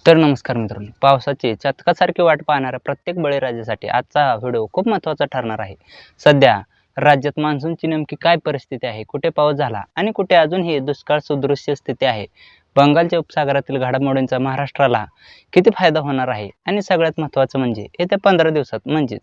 तर नमस्कार मित्रांनो, पावसाची चातकासारखी वाट पाहणाऱ्या प्रत्येक बळीराजासाठी आजचा हा व्हिडिओ खूप महत्त्वाचा ठरणार आहे. सध्या राज्यात मान्सूनची नेमकी काय परिस्थिती आहे, कुठे पाऊस झाला आणि कुठे अजूनही दुष्काळ सदृश्य स्थिती आहे. बंगालच्या उपसागरातील घडामोडींचा महाराष्ट्राला किती फायदा होणार आहे आणि सगळ्यात महत्त्वाचं म्हणजे येत्या 15 दिवसात म्हणजेच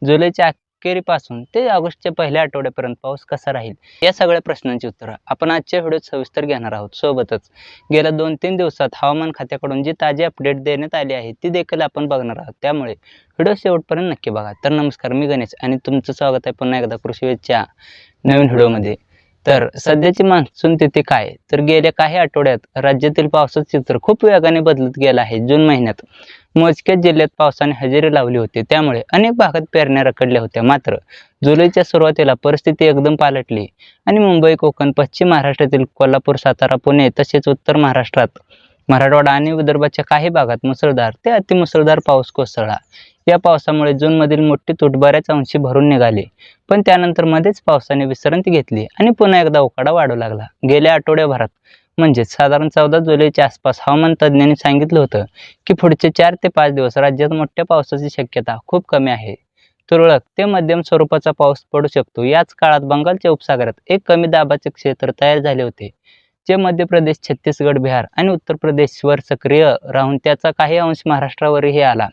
जुलैच्या अखेरीपासून ते ऑगस्टच्या पहिल्या आठवड्यापर्यंत पाऊस कसा राहील, या सगळ्या प्रश्नांची उत्तरं आपण आजच्या व्हिडिओत सविस्तर घेणार आहोत. सोबतच गेल्या 2-3 दिवसात हवामान खात्याकडून जी ताजी अपडेट देण्यात आली आहे ती देखील आपण बघणार आहोत. त्यामुळे व्हिडिओ शेवटपर्यंत नक्की बघा. तर नमस्कार, मी गणेश आणि तुमचं स्वागत आहे पुन्हा एकदा कृषी वेधच्या नवीन व्हिडिओमध्ये. तर सध्याची मान्सून स्थिती काय, तर गेल्या काही आठवड्यात राज्यातील पावसाचं चित्र खूप वेगाने बदलत गेलं आहे. जून महिन्यात मोजक्याच जिल्ह्यात पावसाने हजेरी लावली होती, त्यामुळे अनेक भागात पेरण्या रखडल्या होत्या. मात्र जुलैच्या सुरुवातीला परिस्थिती एकदम पालटली आणि मुंबई, कोकण, पश्चिम महाराष्ट्रातील कोल्हापूर, सातारा, पुणे तसेच उत्तर महाराष्ट्रात, मराठवाडा आणि विदर्भाच्या काही भागात मुसळधार ते अतिमुसळधार पाऊस कोसळला. या पावसामुळे जूनमधील मोठी तूट बऱ्याच अंशी भरून निघाली, पण त्यानंतर मध्येच पावसाने विश्रांती घेतली आणि पुन्हा एकदा उकाडा वाढू लागला. गेल्या आठवड्याभरात म्हणजेच साधारण 14 जुलैच्या आसपास हवामान तज्ज्ञांनी सांगितलं होतं की पुढचे 4 ते 5 दिवस राज्यात मोठ्या पावसाची शक्यता खूप कमी आहे. तुरळक ते मध्यम स्वरूपाचा पाऊस पडू शकतो. याच काळात बंगालच्या उपसागरात एक कमी दाबाचे क्षेत्र तयार झाले होते, जे मध्य प्रदेश, छत्तीसगड, बिहार आणि उत्तर प्रदेशवर सक्रिय राहून त्याचा काही अंश महाराष्ट्रावरही आला.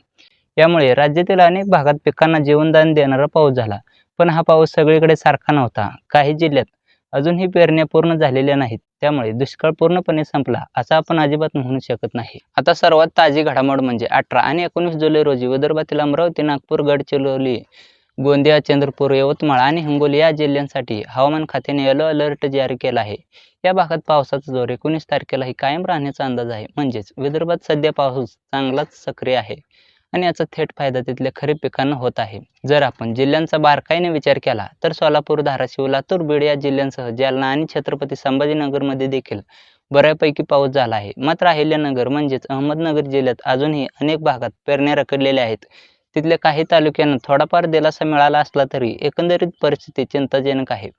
यामुळे राज्यातील अनेक भागात पिकांना जीवनदान देणारा पाऊस झाला. पण हा पाऊस सगळीकडे सारखा नव्हता. काही जिल्ह्यात अजूनही पेरण्या पूर्ण झालेल्या नाहीत, त्यामुळे दुष्काळ पूर्णपणे संपला असं आपण अजिबात म्हणू शकत नाही. आता सर्वात ताजी घडामोड म्हणजे 18 आणि 19 जुलै रोजी विदर्भातील अमरावती, नागपूर, गडचिरोली, गोंदिया, चंद्रपूर, यवतमाळ आणि हिंगोली या जिल्ह्यांसाठी हवामान खात्याने येलो अलर्ट जारी केला आहे. या भागात पावसाचा जोर 19 तारखेलाही कायम राहण्याचा अंदाज आहे. म्हणजेच विदर्भात सध्या पाऊस चांगलाच सक्रिय आहे आणि याचा थेट फायदा तिथल्या खरीप पिकांना होत आहे. जर आपण जिल्ह्यांचा बारकाईने विचार केला तर सोलापूर, धाराशिव, लातूर, बीड या जिल्ह्यांसह जालना आणि छत्रपती संभाजीनगरमध्ये देखील बऱ्यापैकी पाऊस झाला आहे. मात्र अहिल्यानगर म्हणजेच अहमदनगर जिल्ह्यात अजूनही अनेक भागात पेरण्या रखडलेल्या आहेत. तिथल्या काही तालुक्यांना थोडाफार दिलासा मिळाला असला तरी एकंदरीत परिस्थिती चिंताजनक आहे.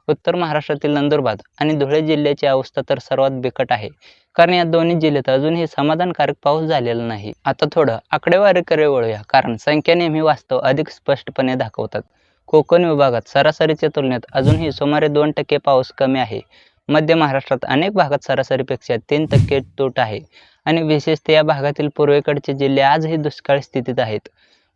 उत्तर महाराष्ट्रातील नंदुरबार आणि धुळे जिल्ह्याची अवस्था तर सर्वात बिकट आहे, कारण या दोन्ही जिल्ह्यात अजूनही समाधानकारक पाऊस झालेला नाही. आता थोडं आकडेवारीकडे वळूया, कारण संख्या नेहमी वास्तव अधिक स्पष्टपणे दाखवतात. कोकण विभागात सरासरीच्या तुलनेत अजूनही सुमारे 2% पाऊस कमी आहे. मध्य महाराष्ट्रात अनेक भागात सरासरीपेक्षा 3% तूट आहे आणि विशेषतः या भागातील पूर्वेकडचे जिल्हे आजही दुष्काळी स्थितीत आहेत.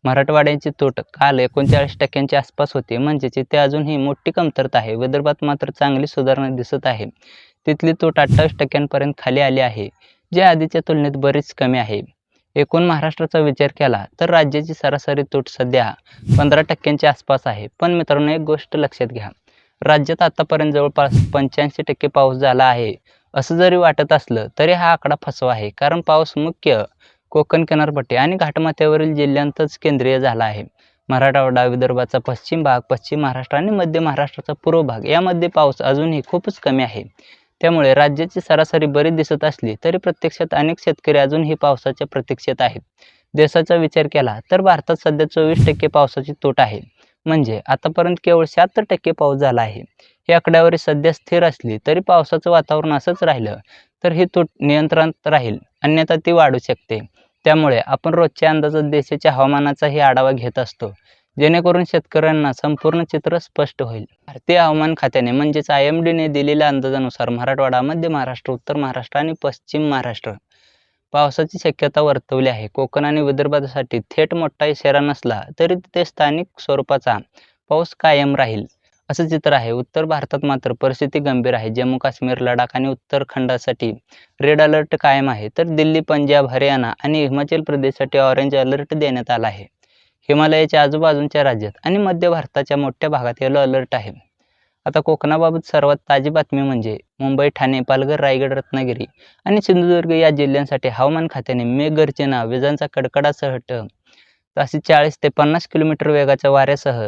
मराठवाड्याची तूट काल 39% आसपास होती, म्हणजेच इथे अजूनही मोठी कमतरता आहे. विदर्भात मात्र चांगली सुधारणा दिसत आहे. तिथली तूट 28% खाली आली आहे, जे आधीच्या तुलनेत बरीच कमी आहे. एकूण महाराष्ट्राचा विचार केला तर राज्याची सरासरी तूट सध्या 15% आसपास आहे. पण मित्रांनो, एक गोष्ट लक्षात घ्या, राज्यात आतापर्यंत जवळपास 85% पाऊस झाला आहे असं जरी वाटत असलं तरी हा आकडा फसवा आहे, कारण पाऊस मुख्य कोकण किनारपट्टी आणि घाटमाथ्यावरील जिल्ह्यांतच केंद्रीय झाला आहे. मराठवाडा, विदर्भाचा पश्चिम भाग, पश्चिम महाराष्ट्र आणि मध्य महाराष्ट्राचा पूर्व भाग यामध्ये पाऊस अजूनही खूपच कमी आहे. त्यामुळे राज्याची सरासरी बरी दिसत असली तरी प्रत्यक्षात अनेक शेतकरी अजूनही पावसाच्या प्रतीक्षेत आहेत. देशाचा विचार केला तर भारतात सध्या 24% पावसाची तूट आहे, म्हणजे आतापर्यंत केवळ 76% पाऊस झाला आहे. ही आकडेवारी सध्या स्थिर असली तरी पावसाचं वातावरण असंच राहिलं तर ही तूट नियंत्रणात राहील, अन्यथा ती वाढू शकते. त्यामुळे आपण रोजच्या अंदाजात देशाच्या हवामानाचाही आढावा घेत असतो, जेणेकरून शेतकऱ्यांना संपूर्ण चित्र स्पष्ट होईल. भारतीय हवामान खात्याने म्हणजेच IMDने दिलेल्या अंदाजानुसार मराठवाडा, मध्य महाराष्ट्र, उत्तर महाराष्ट्र आणि पश्चिम महाराष्ट्र पावसाची शक्यता वर्तवली आहे. कोकण आणि विदर्भासाठी थेट मोठा इशारा नसला तरी तिथे स्थानिक स्वरूपाचा पाऊस कायम राहील असं चित्र आहे. उत्तर भारतात मात्र परिस्थिती गंभीर आहे. जम्मू काश्मीर, लडाख आणि उत्तराखंडसाठी रेड अलर्ट कायम आहे, तर दिल्ली, पंजाब, हरियाणा आणि हिमाचल प्रदेशसाठी ऑरेंज अलर्ट देण्यात आला आहे. हिमालयाच्या आजूबाजूच्या राज्यात आणि मध्य भारताच्या मोठ्या भागात येलो अलर्ट आहे. आता कोकणाबाबत सर्वात ताजी बातमी म्हणजे मुंबई, ठाणे, पालघर, रायगड, रत्नागिरी आणि सिंधुदुर्ग या जिल्ह्यांसाठी हवामान खात्याने मेघगर्जना, विजांचा कडकडासह ताशी 40 ते 50 किलोमीटर वेगाच्या वाऱ्यासह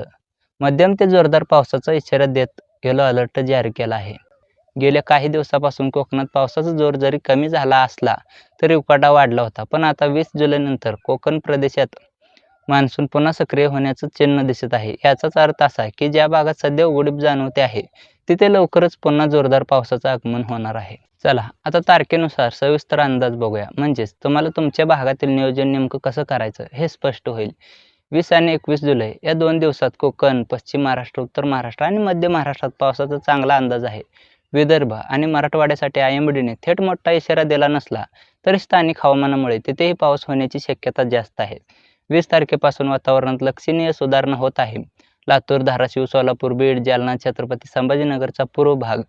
मध्यम ते जोरदार पावसाचा इशारा देत येलो अलर्ट जारी केला आहे. गेल्या काही दिवसापासून कोकणात पावसाचा जोर जरी कमी झाला असला तरी उकाडा वाढला होता, पण आता 20 जुलैनंतर कोकण प्रदेशात मान्सून पुन्हा सक्रिय होण्याचं चिन्ह दिसत आहे. याचाच अर्थ असा की ज्या भागात सध्या उघडीप जाणवते आहे तिथे लवकरच पुन्हा जोरदार पावसाचं आगमन होणार आहे. चला आता तारखेनुसार सविस्तर अंदाज बघूया, म्हणजेच तुम्हाला तुमच्या भागातील नियोजन नेमकं कसं करायचं हे स्पष्ट होईल. 20 आणि 21 जुलै या 2 दिवसात कोकण, पश्चिम महाराष्ट्र, उत्तर महाराष्ट्र आणि मध्य महाराष्ट्रात पावसाचा चांगला अंदाज आहे. विदर्भ आणि मराठवाड्यासाठी IMDने थेट मोठा इशारा दिला नसला तरी स्थानिक हवामानामुळे तिथेही पाऊस होण्याची शक्यता जास्त आहे. 20 तारखेपासून वातावरणात लक्षणीय सुधारणा होत आहे. लातूर, धाराशिव, सोलापूर, बीड, जालना, छत्रपती संभाजीनगरचा पूर्व भाग,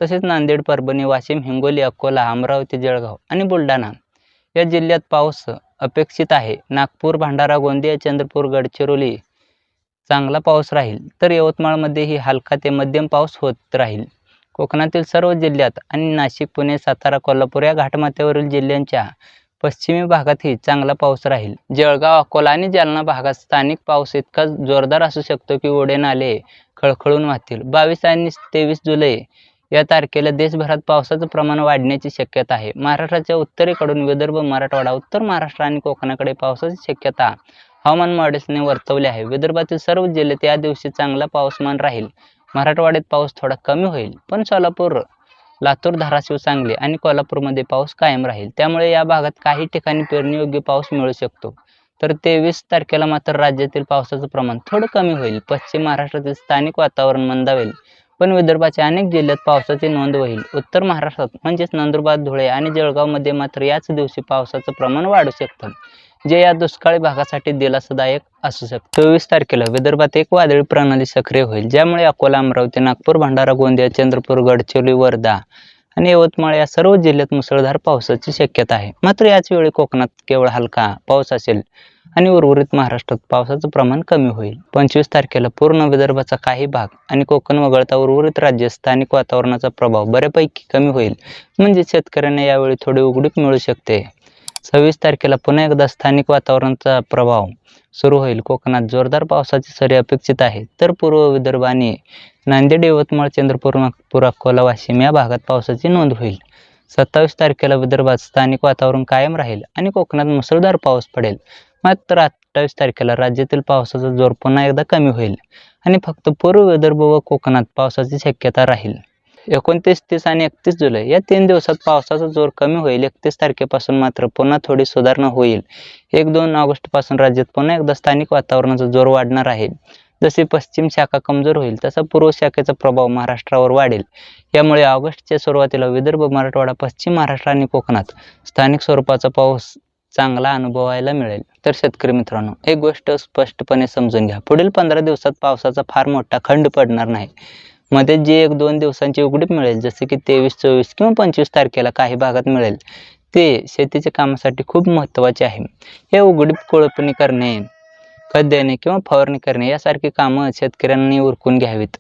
तसेच नांदेड, परभणी, वाशिम, हिंगोली, अकोला, अमरावती, जळगाव आणि बुलढाणा या जिल्ह्यात पाऊस अपेक्षित आहे. नागपूर, भंडारा, गोंदिया, चंद्रपूर, गडचिरोली चांगला पाऊस राहील, तर यवतमाळमध्येही हलका ते मध्यम पाऊस होत राहील. कोकणातील सर्व जिल्ह्यात आणि नाशिक, पुणे, सातारा, कोल्हापूर या घाटमाथ्यावरील जिल्ह्यांच्या पश्चिमी भागातही चांगला पाऊस राहील. जळगाव, अकोला आणि जालना भागात स्थानिक पाऊस इतका जोरदार असू शकतो की ओढे नाले खळखळून वाहतील. 22 आणि 23 जुलै या तारखेला देशभरात पावसाचं प्रमाण वाढण्याची शक्यता आहे. महाराष्ट्राच्या उत्तरेकडून विदर्भ, मराठवाडा, उत्तर महाराष्ट्र आणि कोकणाकडे पावसाची शक्यता हवामान मॉडेल्सने वर्तवली आहे. विदर्भातील सर्व जिल्ह्यात या दिवशी चांगला पाऊसमान राहील. मराठवाड्यात पाऊस थोडा कमी होईल, पण सोलापूर, लातूर, धाराशिव, सांगली आणि कोल्हापूरमध्ये पाऊस कायम राहील. त्यामुळे या भागात काही ठिकाणी पेरणीयोग्य पाऊस मिळू शकतो. तर 23 तारखेला मात्र राज्यातील पावसाचं प्रमाण थोडं कमी होईल. पश्चिम महाराष्ट्रातील स्थानिक वातावरण मंदावेल, पण विदर्भाच्या अनेक जिल्ह्यात पावसाची नोंद होईल. उत्तर महाराष्ट्रात म्हणजेच नंदुरबार, धुळे आणि जळगावमध्ये मात्र याच दिवशी पावसाचं प्रमाण वाढू शकतं, जे या दुष्काळी भागासाठी दिलासादायक असू शकते. 24 तारखेला विदर्भात एक वादळी प्रणाली सक्रिय होईल, ज्यामुळे अकोला, अमरावती, नागपूर, भंडारा, गोंदिया, चंद्रपूर, गडचिरोली, वर्धा आणि यवतमाळ या सर्व जिल्ह्यात मुसळधार पावसाची शक्यता आहे. मात्र याच वेळी कोकणात केवळ हलका पाऊस असेल आणि उर्वरित महाराष्ट्रात पावसाचं प्रमाण कमी होईल. 25 तारखेला पूर्ण विदर्भाचा काही भाग आणि कोकण वगळता उर्वरित राज्यात स्थानिक वातावरणाचा प्रभाव बऱ्यापैकी कमी होईल, म्हणजे शेतकऱ्यांना यावेळी थोडी उघडीप मिळू शकते. 26 तारखेला पुन्हा एकदा स्थानिक वातावरणाचा प्रभाव सुरू होईल. कोकणात जोरदार पावसाची सरी अपेक्षित आहे, तर पूर्व विदर्भ आणि नांदेड, यवतमाळ, चंद्रपूर, नागपूर, अकोला, वाशिम या भागात पावसाची नोंद होईल. 27 तारखेला विदर्भात स्थानिक वातावरण कायम राहील आणि कोकणात मुसळधार पाऊस पडेल. मात्र 28 तारखेला राज्यातील पावसाचा जोर पुन्हा एकदा कमी होईल आणि फक्त पूर्व विदर्भ व कोकणात पावसाची शक्यता राहील. 29, 30 आणि 31 जुलै या 3 दिवसात पावसाचा जोर कमी होईल. 31 तारखेपासून मात्र पुन्हा थोडी सुधारणा होईल. 1-2 ऑगस्टपासून राज्यात पुन्हा एकदा स्थानिक वातावरणाचा जोर वाढणार आहे. जशी पश्चिम शाखा कमजोर होईल तसा पूर्व शाखेचा प्रभाव महाराष्ट्रावर वाढेल. यामुळे ऑगस्टच्या सुरुवातीला विदर्भ, मराठवाडा, पश्चिम महाराष्ट्र आणि कोकणात स्थानिक स्वरूपाचा पाऊस चांगला अनुभवायला मिळेल. तर शेतकरी मित्रांनो, एक गोष्ट स्पष्टपणे समजून घ्या, पुढील 15 दिवसात पावसाचा फार मोठा खंड पडणार नाही. मध्ये जी 1-2 दिवसांची उघडीप मिळेल, जसे की 23, 24 किंवा 25 तारखेला काही भागात मिळेल, ते शेतीच्या कामासाठी खूप महत्त्वाचे आहे. हे उघडीप कोळपणी करणे, खत देणे किंवा फवारणी करणे यासारखी कामं शेतकऱ्यांनी उरकून घ्यावीत.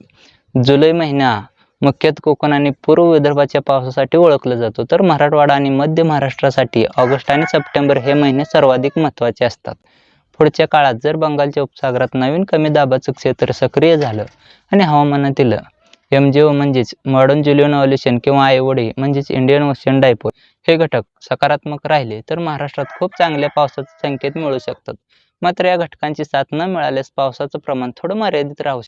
जुलै महिना मुख्यतः कोकण आणि पूर्व विदर्भाच्या पावसासाठी ओळखला जातो, तर मराठवाडा आणि मध्य महाराष्ट्रासाठी ऑगस्ट आणि सप्टेंबर हे महिने सर्वाधिक महत्त्वाचे असतात. पुढच्या काळात जर बंगालच्या उपसागरात नवीन कमी दाबाचं क्षेत्र सक्रिय झालं आणि हवामानातील MJO म्हणजेच मॉडर्न ज्युलियन ऑल्युशन किंवा IOD म्हणजेच इंडियन ओशन डायपोल हे घटक सकारात्मक राहिले, तर महाराष्ट्रात खूप चांगल्या पावसाचे संकेत मिळू शकतात. मात्र या घटकांची साथ न मिळाल्यास पावसाचं प्रमाण थोडं मर्यादित राहू शकतं.